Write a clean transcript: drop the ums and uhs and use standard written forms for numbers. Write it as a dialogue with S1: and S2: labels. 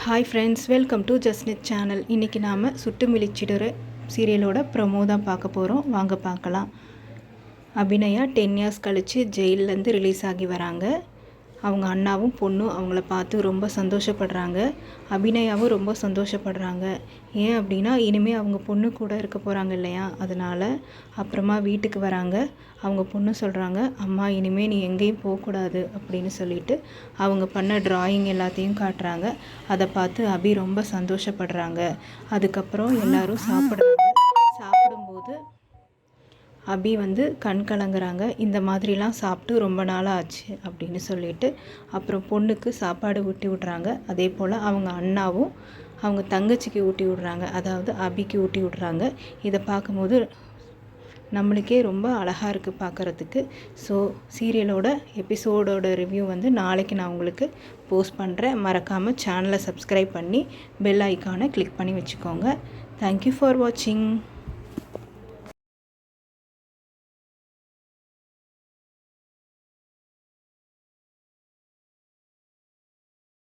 S1: Hi friends, welcome to Jasnith channel. இன்றைக்கி நாம் சுட்டு மிளிச்சிடுற சீரியலோட ப்ரொமோ தான் பார்க்க போகிறோம். வாங்க பார்க்கலாம். அபிநயா 10 இயர்ஸ் கழித்து ஜெயிலேருந்து ரிலீஸ் ஆகி வராங்க. அவங்க அண்ணாவும் பொண்ணும் அவங்கள பார்த்து ரொம்ப சந்தோஷப்படுறாங்க. அபிநயாவும் ரொம்ப சந்தோஷப்படுறாங்க. ஏன் அப்படின்னா இனிமேல் அவங்க பொண்ணு கூட இருக்க போகிறாங்க இல்லையா, அதனால். அப்புறமா வீட்டுக்கு வராங்க. அவங்க பொண்ணு சொல்கிறாங்க, அம்மா இனிமேல் நீ எங்கேயும் போகக்கூடாது அப்படின்னு சொல்லிட்டு அவங்க பண்ண ட்ராயிங் எல்லாத்தையும் காட்டுறாங்க. அதை பார்த்து அபி ரொம்ப சந்தோஷப்படுறாங்க. அதுக்கப்புறம் எல்லோரும் சாப்பிடும்போது அபி கண் கலங்குறாங்க. இந்த மாதிரிலாம் சாப்பிட்டு ரொம்ப நாள் ஆச்சு அப்படின்னு சொல்லிட்டு அப்புறம் பொண்ணுக்கு சாப்பாடு ஊட்டி விட்றாங்க. அதே போல் அவங்க அண்ணாவும் அவங்க தங்கச்சிக்கு ஊட்டி விட்றாங்க, அதாவது அபிக்கு ஊட்டி விட்றாங்க. இதை பார்க்கும்போது நம்மளுக்கே ரொம்ப அழகாக இருக்குது பார்க்குறதுக்கு. ஸோ சீரியலோட எபிசோடோட ரிவ்யூ நாளைக்கு நான் உங்களுக்கு போஸ்ட் பண்ணுறேன். மறக்காமல் சேனலை சப்ஸ்கிரைப் பண்ணி பெல் ஐக்கானை கிளிக் பண்ணி வச்சுக்கோங்க. தேங்க்யூ ஃபார் வாட்சிங்.